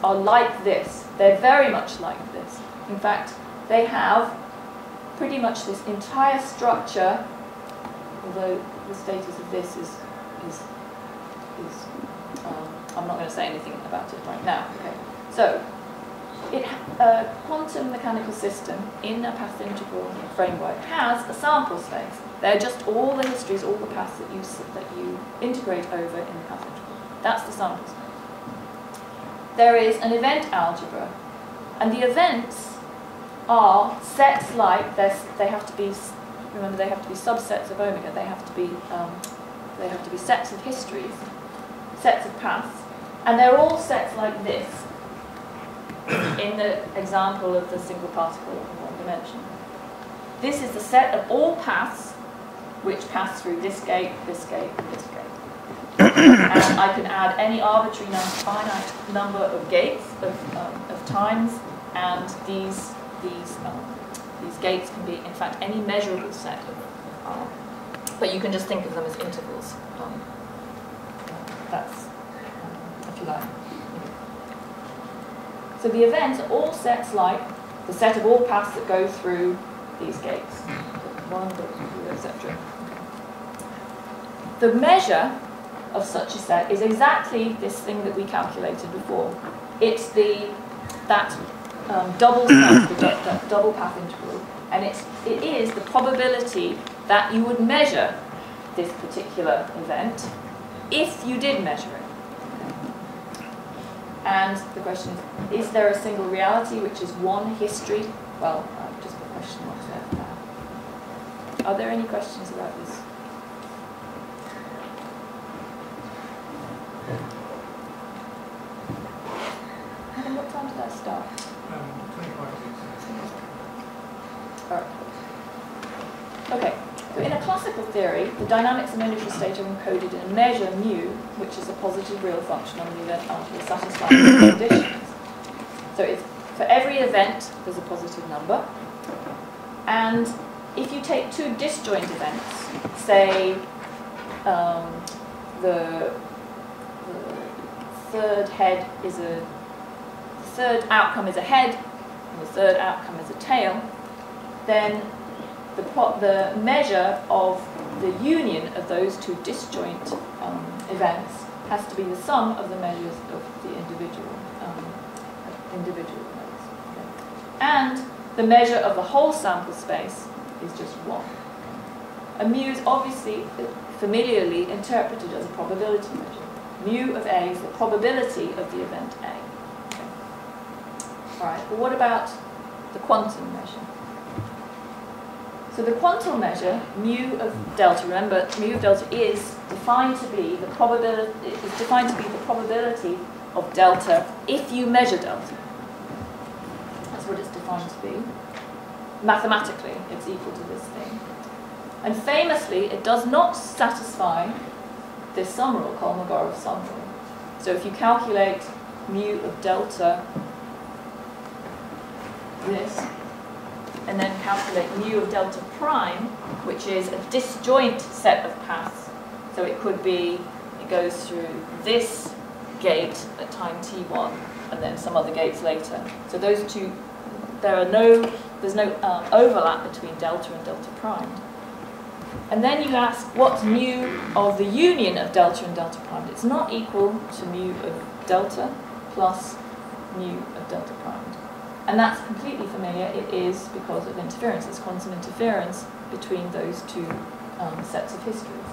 are like this. They're very much like this. In fact, they have pretty much this entire structure, although the status of this is I'm not going to say anything about it right now. Okay. So, a quantum mechanical system in a path integral framework has a sample space. They're just all the histories, all the paths that you integrate over in the path integral. That's the sample space. There is an event algebra, and the events are sets like they have to be. Remember, they have to be subsets of omega. They have to be sets of histories, sets of paths, and they're all sets like this. In the example of the single particle in one dimension, this is the set of all paths which pass through this gate, this gate, and this gate. And I can add any arbitrary finite number of gates of times, and these gates can be, in fact, any measurable set of. But you can just think of them as intervals. That's, if you like. So the events are all sets like the set of all paths that go through these gates. One, two, etc. The measure of such a set is exactly this thing that we calculated before. It's that double path, that double path integral, and it is the probability that you would measure this particular event if you did measure it. And the question is there a single reality which is one history? Well, I've just put question marks there for now. Are there any questions about this? And what time did I start? 25 minutes. All right. Okay. So in a classical theory, the dynamics of an initial state are encoded in a measure mu, which is a positive real function on the event algebra satisfying the conditions. So it's, for every event, there's a positive number. And if you take two disjoint events, say the third outcome is a head, and the third outcome is a tail, then the measure of the union of those two disjoint events has to be the sum of the measures of the individual events. Okay. And the measure of the whole sample space is just 1. A mu is obviously familiarly interpreted as a probability measure. Mu of A is the probability of the event A. Okay. All right, but what about the quantum measure? So the quantum measure, mu of delta, remember, mu of delta is defined to be the probability. Is defined to be the probability of delta if you measure delta. That's what it's defined to be. Mathematically, it's equal to this thing. And famously, it does not satisfy this sum rule, Kolmogorov sum rule. So if you calculate mu of delta, this, and then calculate mu of delta prime, which is a disjoint set of paths. So it could be, it goes through this gate at time t1, and then some other gates later. So those two, there's no overlap between delta and delta prime. And then you ask, what's mu of the union of delta and delta prime? It's not equal to mu of delta plus mu of delta prime. And that's completely familiar. It is because of interference. It's quantum interference between those two sets of histories.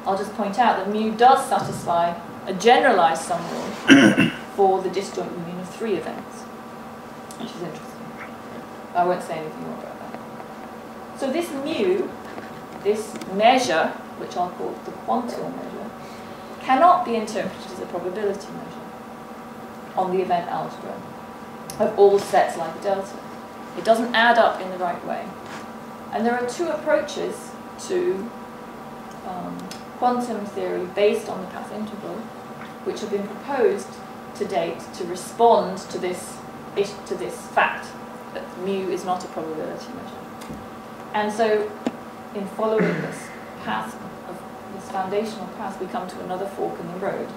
I'll just point out that mu does satisfy a generalized sum rule for the disjoint union of 3 events, which is interesting. I won't say anything more about that. So this mu, this measure, which I'll call the quantum measure, cannot be interpreted as a probability measure on the event algebra of all sets like delta. It doesn't add up in the right way. And there are 2 approaches to quantum theory based on the path integral, which have been proposed to date to respond to this fact that mu is not a probability measure. And so, in following this path, this foundational path, we come to another fork in the road.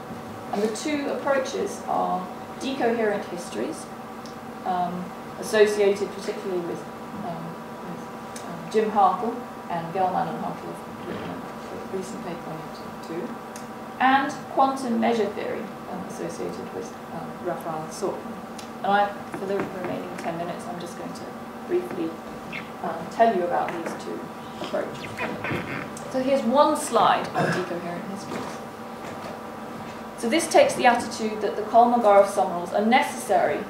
And the 2 approaches are decoherent histories associated particularly with Jim Hartle, and Gell-Mann and Hartle have written a recent paper on it too, and quantum measure theory associated with Raphael Sorkin. And for the remaining 10 minutes, I'm just going to briefly tell you about these two approaches. So here's one slide on decoherent histories. So this takes the attitude that the Kolmogorov sum rules are necessary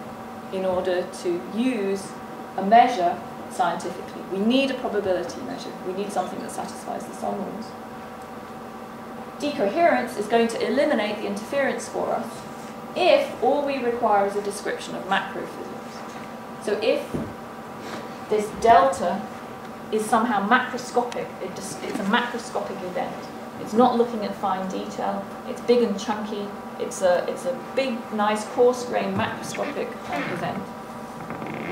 in order to use a measure scientifically. We need a probability measure. We need something that satisfies the sum rules. Decoherence is going to eliminate the interference for us if all we require is a description of macrophysics. So if this delta is somehow macroscopic, it's a macroscopic event. It's not looking at fine detail. It's big and chunky. It's a big, nice, coarse-grained macroscopic event.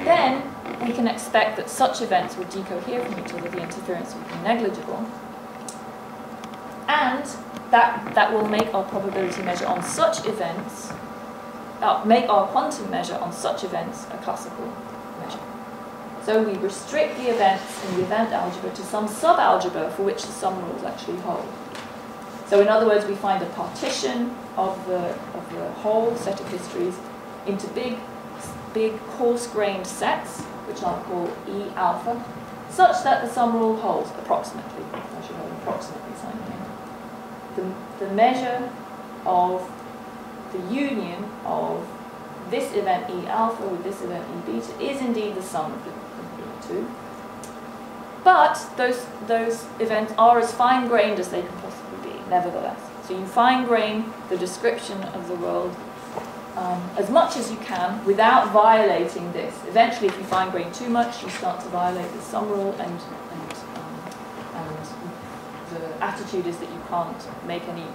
Then we can expect that such events will decohere from each other. The interference will be negligible, and that will make our probability measure on such events, make our quantum measure on such events a classical measure. So we restrict the events in the event algebra to some subalgebra for which the sum rules actually hold. So in other words, we find a partition of the whole set of histories into big coarse-grained sets, which I'll call E alpha, such that the sum rule holds approximately. I should have an approximately sign here. The measure of the union of this event E alpha with this event E beta is indeed the sum of the two. But those events are as fine-grained as they can possibly be, nevertheless. So you fine-grain the description of the world as much as you can without violating this. Eventually, if you fine-grain too much, you start to violate the sum rule, and the attitude is that you can't make any.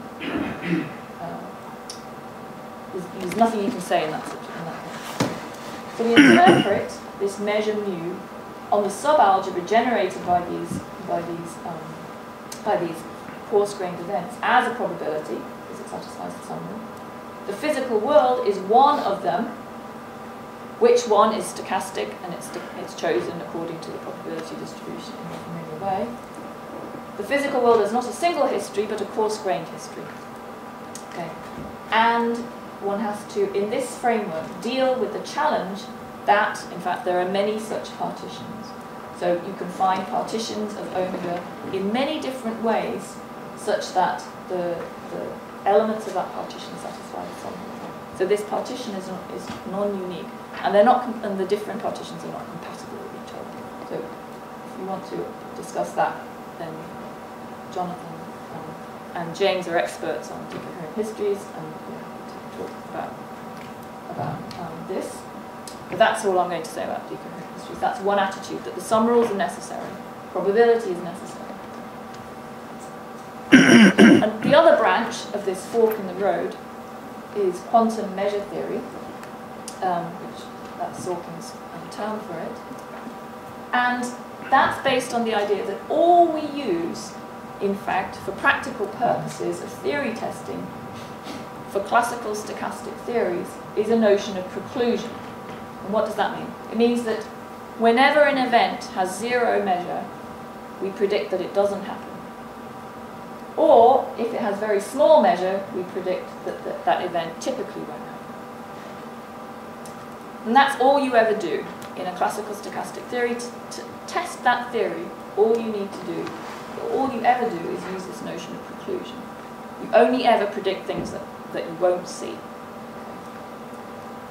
There's nothing you can say in that case. So we interpret this measure mu on the subalgebra generated by these coarse-grained events as a probability, because it satisfies the sum rule. The physical world is one of them. Which one is stochastic, and it's chosen according to the probability distribution in a familiar way. The physical world is not a single history, but a coarse-grained history. Okay, and one has to, in this framework, deal with the challenge that, in fact, there are many such partitions. So you can find partitions of omega in many different ways, such that the elements of that partition satisfy the sum rule. So this partition is non-unique, and and the different partitions are not compatible with each other. So if you want to discuss that, then Jonathan and James are experts on decoherent histories, and we're happy to talk about this. But that's all I'm going to say about decoherent histories. That's one attitude, that the sum rules are necessary, probability is necessary. And the other branch of this fork in the road is quantum measure theory, which that's Sorkin's term for it. And that's based on the idea that all we use, in fact, for practical purposes of theory testing, for classical stochastic theories, is a notion of preclusion. And what does that mean? It means that whenever an event has zero measure, we predict that it doesn't happen. Or, if it has very small measure, we predict that that event typically won't happen. And that's all you ever do in a classical stochastic theory. To test that theory, all you need to do, all you ever do is use this notion of preclusion. You only ever predict things that you won't see.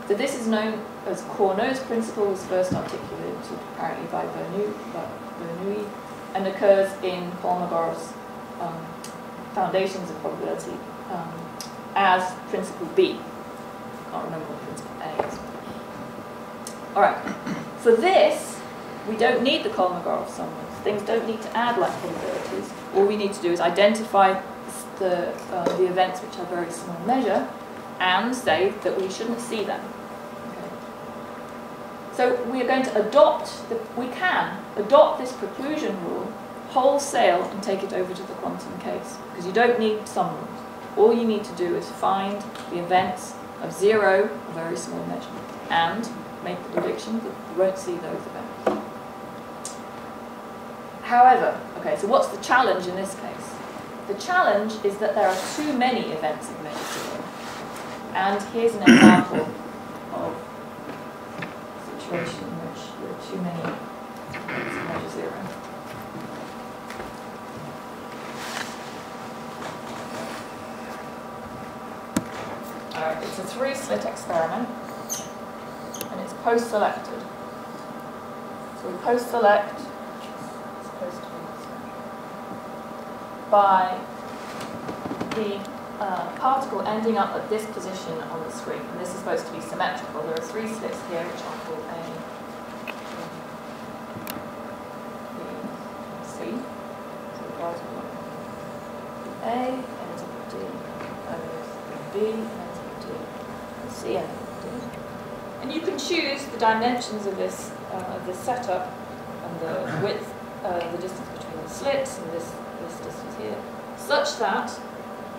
So this is known as Cournot's principle, was first articulated apparently by Bernoulli, and occurs in Kolmogorov's Foundations of Probability as principle B. I can't remember what principle A is. All right. For this, we don't need the Kolmogorov sum rules. Things don't need to add like probabilities. All we need to do is identify the events which have very small measure and say that we shouldn't see them. Okay. So we are going to we can adopt this preclusion rule wholesale and take it over to the quantum case, because you don't need sum rules. All you need to do is find the events of 0, very small measure, and make the prediction that you won't see those events. However, okay, so what's the challenge in this case? The challenge is that there are too many events of measure 0. And here's an example of a situation in which there are too many events of measure 0. Alright, it's a 3-slit experiment, and it's post-selected. So we post-select by the particle ending up at this position on the screen. And this is supposed to be symmetrical. There are 3 slits here, which I'll call A, B, C. So the particle A ends up at D, B ends up at D, and C ends up at D. And you can choose the dimensions of this setup, and the width, the distance between the slits, and this distance here, such that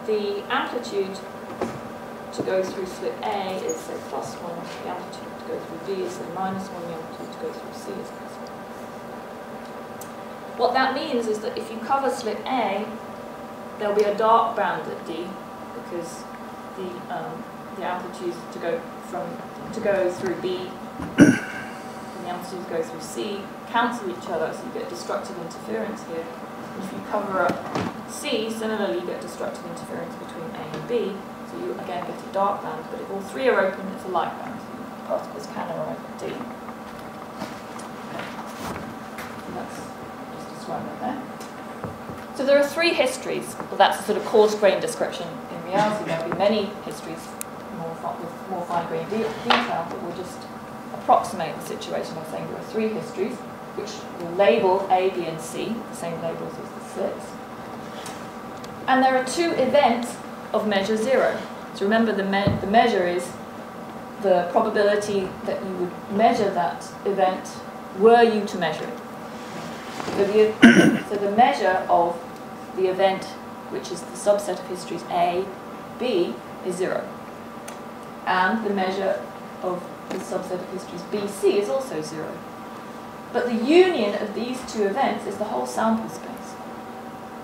the amplitude to go through slit A is, say, +1, the amplitude to go through B is, say, -1, the amplitude to go through C is +1. What that means is that if you cover slit A, there'll be a dark band at D, because the amplitude to go through B and the amplitude to go through C cancel each other, so you get destructive interference here. If you cover up C, similarly you get destructive interference between A and B, so you again get a dark band, but if all 3 are open, it's a light band. So particles can arrive at D. So that's just described right there. So there are 3 histories. Well, that's a sort of coarse-grained description. In reality, there will be many histories with more fine-grained detail, but we'll just approximate the situation by saying there are 3 histories, which will label A, B, and C, the same labels as the slits. And there are 2 events of measure 0. So remember, the measure is the probability that you would measure that event were you to measure it. So the measure of the event, which is the subset of histories A, B, is 0. And the measure of the subset of histories B, C is also 0. But the union of these 2 events is the whole sample space.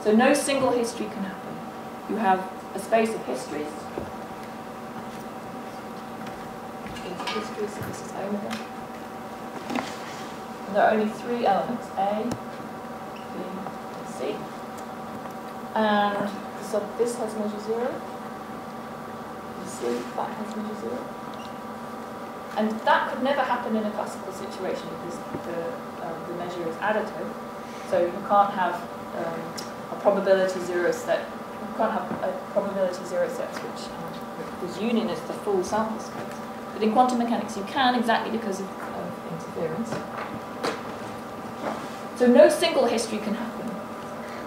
So no single history can happen. You have a space of histories. So this is omega. And there are only 3 elements, A, B, and C. And so this has measure 0. You see, that has measure 0. And that could never happen in a classical situation because the measure is additive. So you can't have a probability 0 set. You can't have a probability 0 sets whose union is the full sample space. But in quantum mechanics you can, exactly because of interference. So no single history can happen.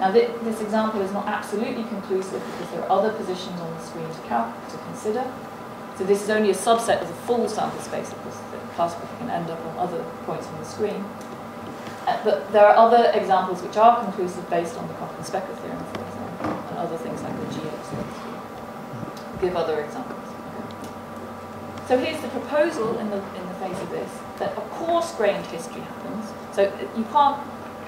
Now this example is not absolutely conclusive because there are other positions on the screen to consider. So this is only a subset of the full sample space. Of course, the classical can end up on other points on the screen. But there are other examples which are conclusive based on the Koppen-Specker theorem, for example, and other things like the GX theorem. Give other examples. So here's the proposal in the face of this, that a coarse-grained history happens. So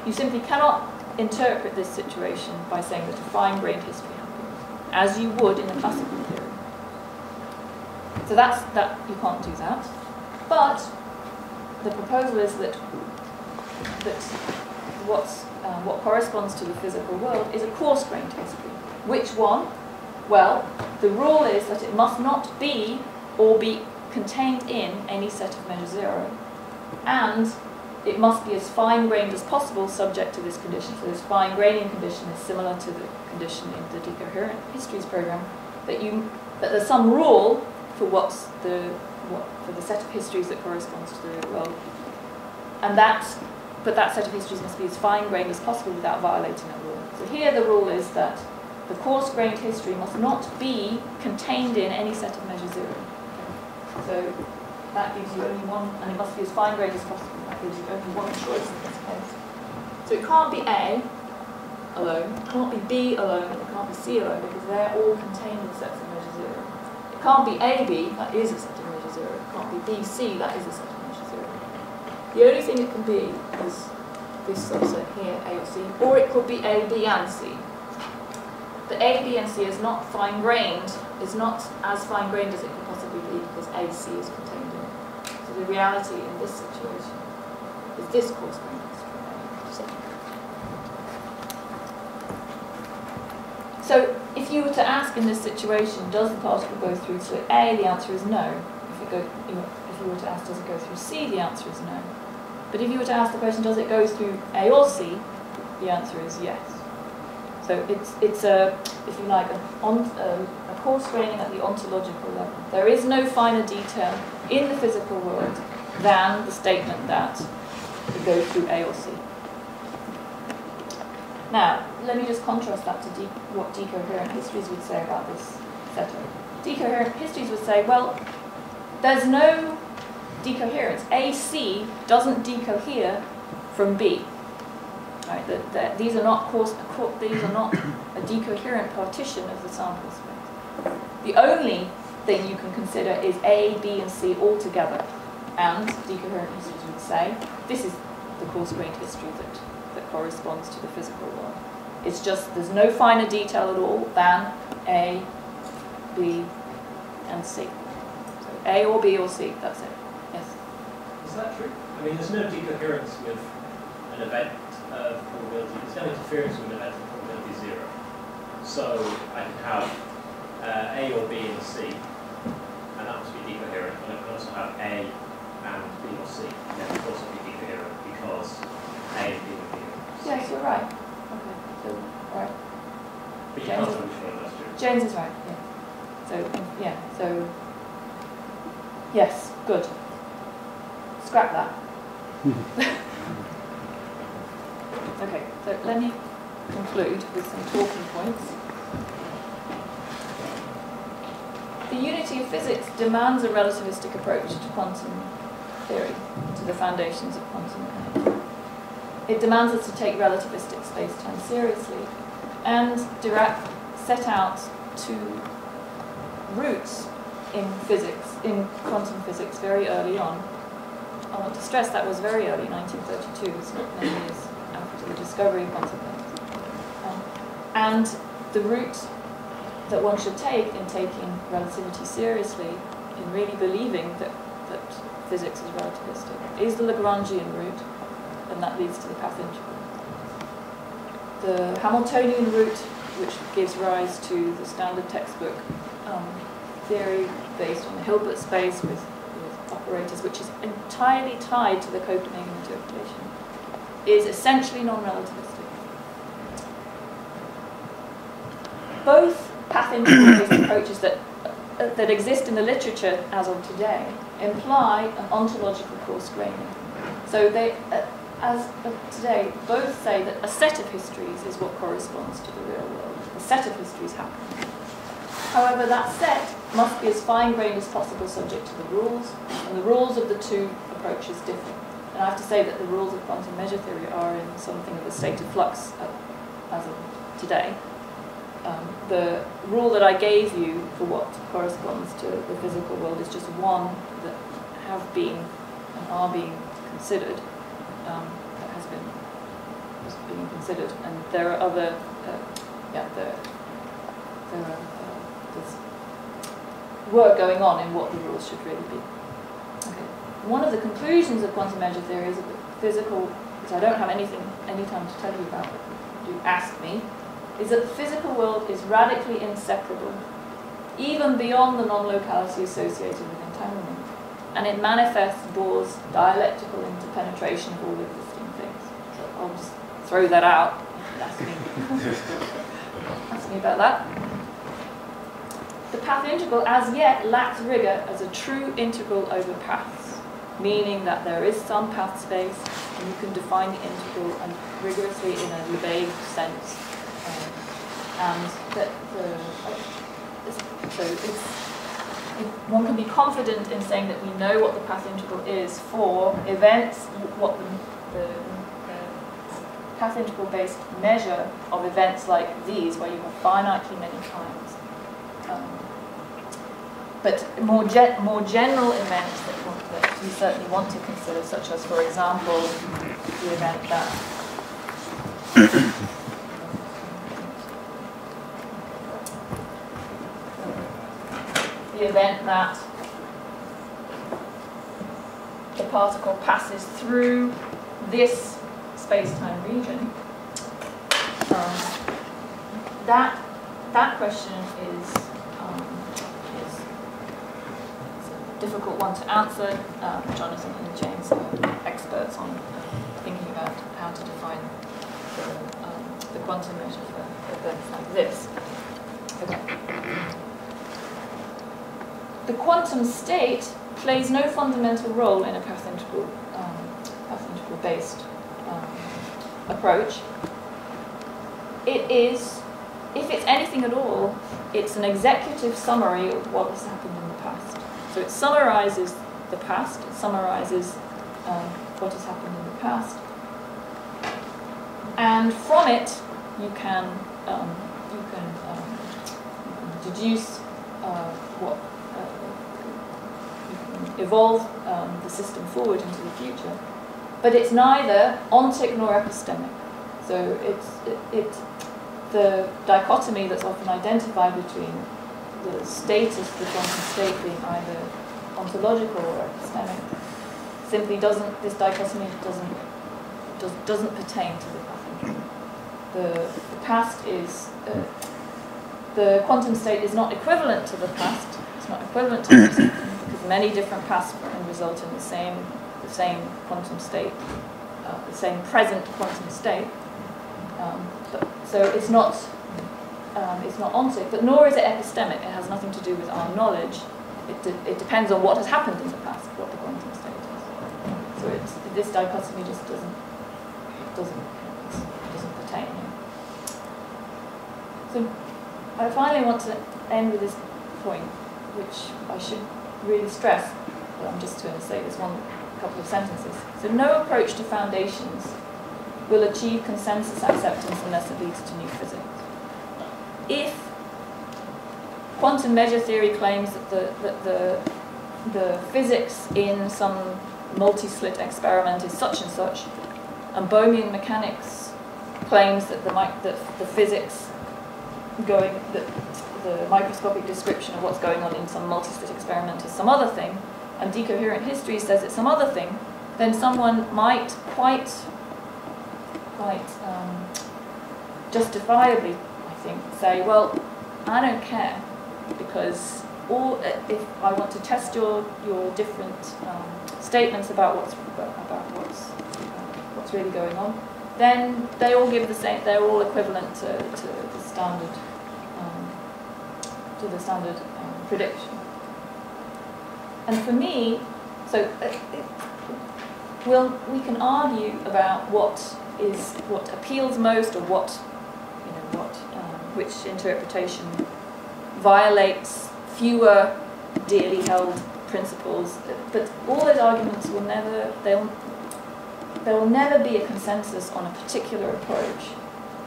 you simply cannot interpret this situation by saying that a fine-grained history happens, as you would in the classical theory. So that you can't do that. But the proposal is that what corresponds to the physical world is a coarse-grained history. Which one? Well, the rule is that it must not be or be contained in any set of measure 0, and it must be as fine-grained as possible subject to this condition. So this fine-graining condition is similar to the condition in the decoherent histories program, that there's some rule for for the set of histories that corresponds to the real world, but that set of histories must be as fine-grained as possible without violating that rule. So here the rule is that the coarse-grained history must not be contained in any set of measure 0. So that gives you only one, and it must be as fine-grained as possible. That gives you only one choice in this case. So it can't be A alone, it can't be B alone, and it can't be C alone, because they're all contained in sets of measure 0. It can't be AB, that is a set of measure 0. It can't be B, C, that is a set of measure 0. The only thing it can be is this subset here, A or C, or it could be A, B, and C. The A, B, and C is not fine-grained, is not as fine-grained as it could possibly be because A, C is contained in it. So the reality in this situation is this coarse-grained history. So if you were to ask in this situation, does the particle go through to A, the answer is no. If you were to ask, does it go through C, the answer is no. But if you were to ask the question, does it go through A or C, the answer is yes. So it's a, if you like, a coarse graining at the ontological level. There is no finer detail in the physical world than the statement that it goes through A or C. Now, let me just contrast that to what decoherent histories would say about this setup. Decoherent histories would say, well, there's no decoherence. AC doesn't decohere from B. Right? These are not a decoherent partition of the sample space. The only thing you can consider is A, B, and C all together. And decoherent histories would say, this is the coarse-grained history that corresponds to the physical world. It's just, there's no finer detail at all than A, B, and C. So A or B or C, that's it. Yes? Is that true? I mean, there's no decoherence with an event of probability. There's no interference with an event of probability 0. So I can have A or B and C, and that must be decoherent. And I can also have A and B or C, and that would also be decoherent because A and B would be C. Yes, you're right. Okay, so, right. But you can't tell which one that's true. James is right, yeah. So, yes, good. Scrap that. Okay, so let me conclude with some talking points. The unity of physics demands a relativistic approach to quantum theory, to the foundations of quantum mechanics. It demands us to take relativistic spacetime seriously, and Dirac set out two routes in physics, in quantum physics, very early on. I want to stress that was very early, 1932, it's not many years after the discovery of quantum mechanics. And the route that one should take in taking relativity seriously, in really believing that physics is relativistic, is the Lagrangian route, and that leads to the path integral. The Hamiltonian route, which gives rise to the standard textbook theory based on the Hilbert space with operators, which is entirely tied to the Copenhagen interpretation, is essentially non-relativistic. Both path integral-based approaches that exist in the literature as of today imply an ontological coarse graining. So they, as of today, both say that a set of histories is what corresponds to the real world. A set of histories happen. However, that set must be as fine-grained as possible subject to the rules, and the rules of the two approaches differ. And I have to say that the rules of quantum measure theory are in something of a state of flux as of today. The rule that I gave you for what corresponds to the physical world is just one that have been and are being considered, that has been being considered, and there are other, there's work going on in what the rules should really be. Okay. One of the conclusions of quantum measure theory is that the physical, which I don't have any time to tell you about, but do ask me, is that the physical world is radically inseparable, even beyond the non-locality associated with entanglement, and it manifests Bohr's dialectical interpenetration of all existing things. So I'll just throw that out. Ask me about that. The path integral as yet lacks rigor as a true integral over paths, meaning that there is some path space and you can define the integral and rigorously in a Lebesgue sense, and that one can be confident in saying that we know what the path integral is for events, what the path integral based measure of events like these, where you have finitely many times, but more general events that you certainly want to consider, such as, for example, the event that the particle passes through this space-time region. That question is a difficult one to answer. Jonathan and James are experts on thinking about how to define the quantum measure for events like this. Okay. The quantum state plays no fundamental role in a path integral based approach. It is, if it's anything at all, it's an executive summary of what has happened in the past. So it summarizes the past, it summarizes what has happened in the past, and from it you can deduce what you can evolve the system forward into the future. But it's neither ontic nor epistemic. So the dichotomy that's often identified between the status of the quantum state being either ontological or epistemic simply doesn't. This dichotomy doesn't pertain to the path integral. The past is the quantum state is not equivalent to the past. It's not equivalent to the system because many different paths can result in the same quantum state, the same present quantum state. So it's not ontic, but nor is it epistemic. It has nothing to do with our knowledge. It depends on what has happened in the past, what the quantum state is. So this dichotomy just doesn't pertain here. So I finally want to end with this point, which I should really stress, but I'm just going to say this couple of sentences. So no approach to foundations will achieve consensus acceptance unless it leads to new physics. If quantum measure theory claims that the physics in some multi-slit experiment is such and such, and Bohmian mechanics claims that the physics the microscopic description of what's going on in some multi-slit experiment is some other thing, and decoherent history says it's some other thing, then someone might quite justifiably, I think, say, well, I don't care, because if I want to test your different statements about what's really going on, then they all give the same. They're all equivalent to the standard prediction. And for me, so we can argue about what appeals most, or which interpretation violates fewer dearly held principles. But all those arguments will never. There will never be a consensus on a particular approach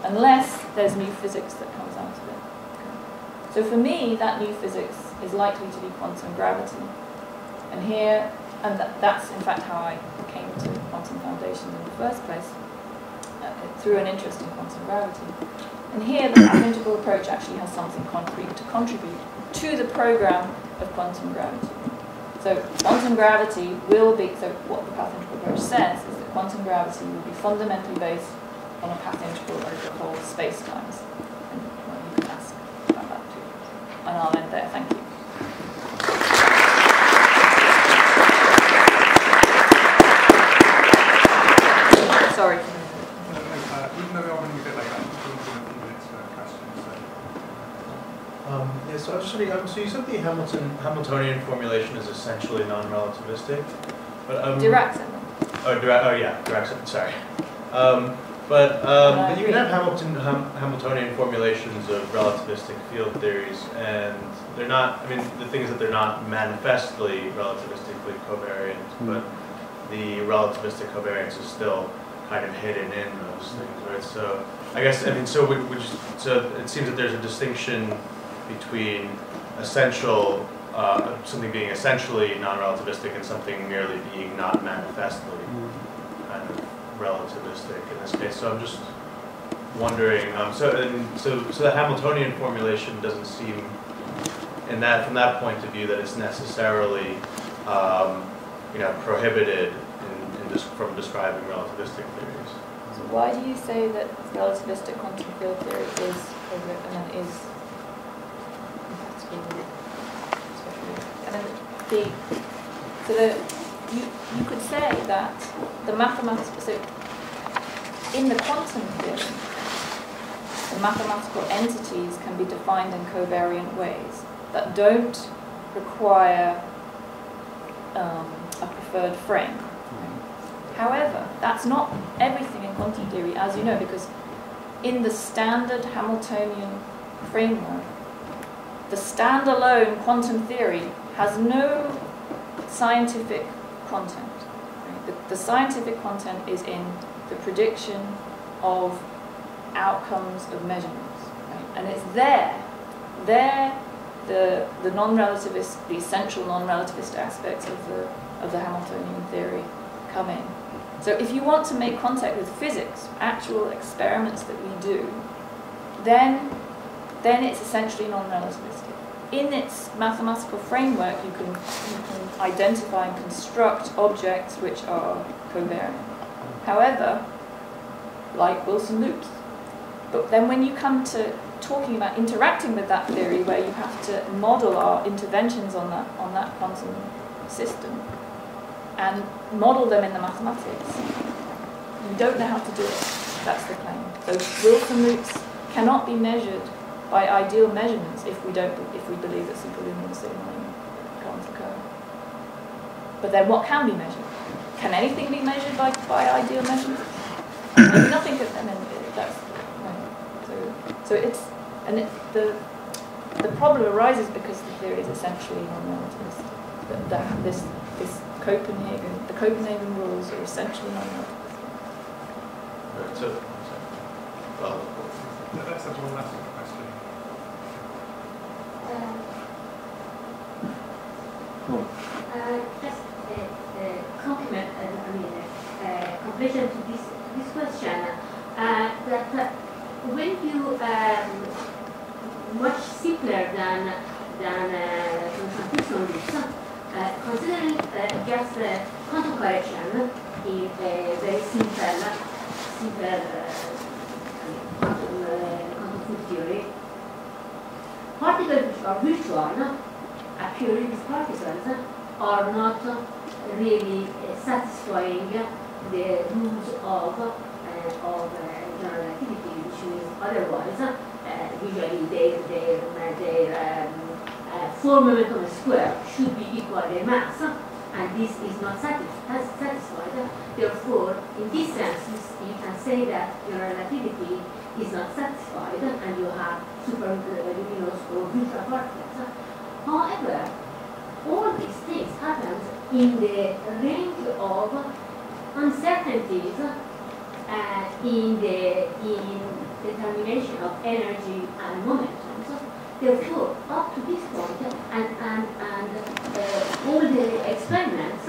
unless there's new physics that comes out of it. So for me, that new physics is likely to be quantum gravity. And that's in fact how I came to quantum foundations in the first place, through an interest in quantum gravity. And here, the path integral approach actually has something concrete to contribute to the program of quantum gravity. So quantum gravity will be, so what the path integral approach says is that quantum gravity will be fundamentally based on a path integral over whole space-times. And well, you can ask about that too. And I'll end there. Thank you. Sorry. Even though we are running a bit late, I'm just going to do a few minutes for questions. Yeah, so I was just wondering, so you said the Hamiltonian formulation is essentially non-relativistic, but Dirac said that. Oh yeah, Dirac said, sorry. But you can have Hamiltonian formulations of relativistic field theories, and they're not. I mean, the thing is that they're not manifestly relativistically covariant, but the relativistic covariance is still kind of hidden in those things, right? So I guess, I mean, so it seems that there's a distinction between essential something being essentially non-relativistic and something merely being not manifestly kind of relativistic in this case. So I'm just wondering. So the Hamiltonian formulation doesn't seem, from that point of view, that it's necessarily prohibited from describing relativistic theories. So why do you say that relativistic quantum field theory is you could say that the mathematical, so in the quantum theory, the mathematical entities can be defined in covariant ways that don't require a preferred frame. However, that's not everything in quantum theory, as you know, because in the standard Hamiltonian framework, the standalone quantum theory has no scientific content. The scientific content is in the prediction of outcomes of measurements, right? And it's there the non-relativist, the essential non-relativist aspects of the Hamiltonian theory come in. So if you want to make contact with physics, actual experiments that we do, then it's essentially non-relativistic. In its mathematical framework, you can identify and construct objects which are covariant. However, like Wilson loops. But then when you come to talking about interacting with that theory, where you have to model our interventions on that quantum system and model them in the mathematics, you don't know how to do it. That's the claim. So Wilson loops cannot be measured by ideal measurements if we believe that superluminal signaling can't occur. But then what can be measured? Can anything be measured by ideal measurements? Nothing can. I mean, that's no. So the problem arises because the theory is essentially non-relativist. This the Copenhagen rules are essentially non-relativistic. Right, let's have one last question. Just a compliment, completion to this question, that when you much simpler than constitutional loops, considering just quantum correction in a very simple quantum field theory, particles which are virtual, a priori these particles are not really satisfying the rules of general relativity, which means otherwise usually their four momentum square should be equal their mass, and this is not satisfied. Therefore, in this sense, you can say that general relativity is not satisfied, and you have superluminous or virtual particles. However, all these things happen in the range of uncertainties in determination of energy and momentum. Therefore, up to this point, and all the experiments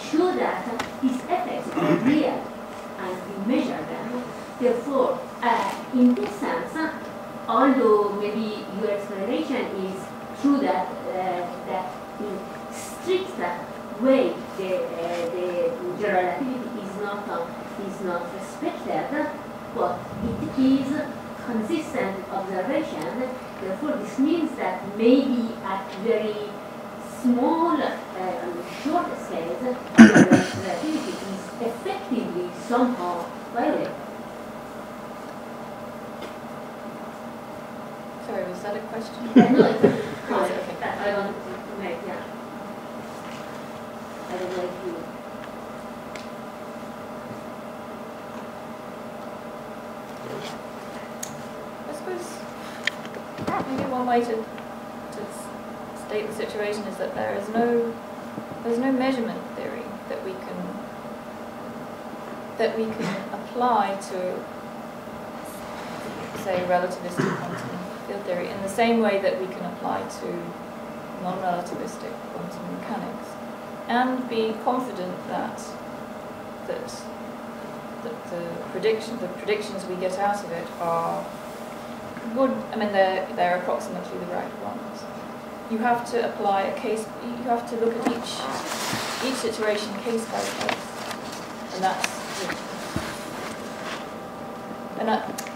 show that these effects are real and we measure them. Therefore, in this sense, although maybe your explanation is true that in strict way the general relativity is not respected, but it is consistent observation. Therefore, this means that maybe at very small short scales, relativity is effectively somehow violated. Sorry, was that a question? No, it's a comment that I wanted to make, yeah. I don't know if you... I suppose maybe one way to state the situation is that there's no measurement theory that we can apply to, say, relativistic quantum field theory in the same way that we can apply to non-relativistic quantum mechanics, and be confident that the predictions we get out of it are good. I mean, they're approximately the right ones. You have to apply a case. You have to look at each situation case by case, and that's it.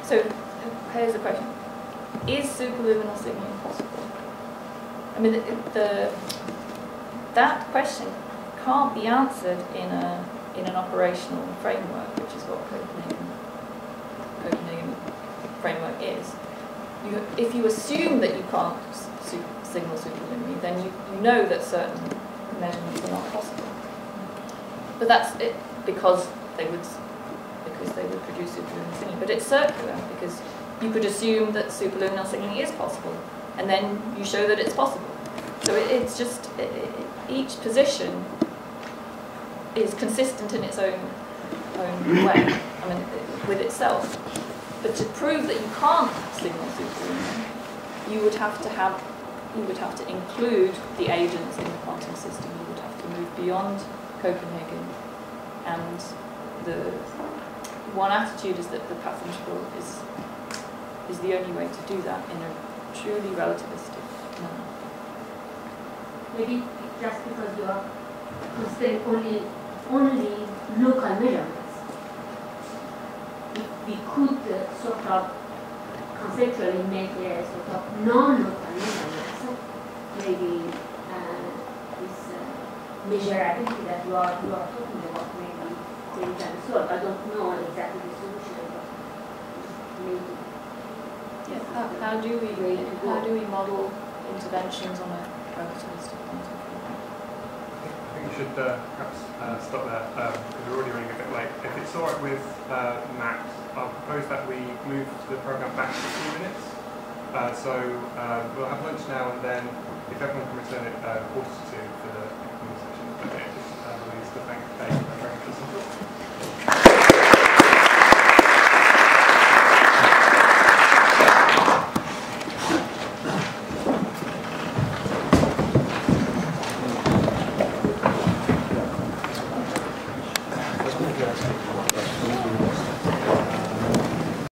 So here's the question: is superluminal signaling possible? I mean, that question can't be answered in an operational framework, which is what Copenhagen framework is. If you assume that you can't signal superluminally, then you know that certain measurements are not possible. But that's it, because they would produce superluminal signaling. But it's circular, because you could assume that superluminal signaling is possible, and then you show that it's possible. So it's just each position is consistent in its own way. I mean, with itself. But to prove that you can't signal superluminally, you would have to include the agents in the quantum system. You would have to move beyond Copenhagen, and the one attitude is that the path integral is the only way to do that in a truly relativistic manner. Maybe just because you are considering only local measurements, if we could sort of conceptually make a sort of non-local measurements, maybe this measurability that you are talking about, maybe they can solve. I don't know exactly the solution, but maybe. Yeah. How do we model interventions on a relativistic quantum field? I think we should perhaps stop there, because we're already running a bit late. If it's all right with Max, I'll propose that we move the program back to 2 minutes. So we'll have lunch now, and then if everyone can return at 1:45 for the conversation.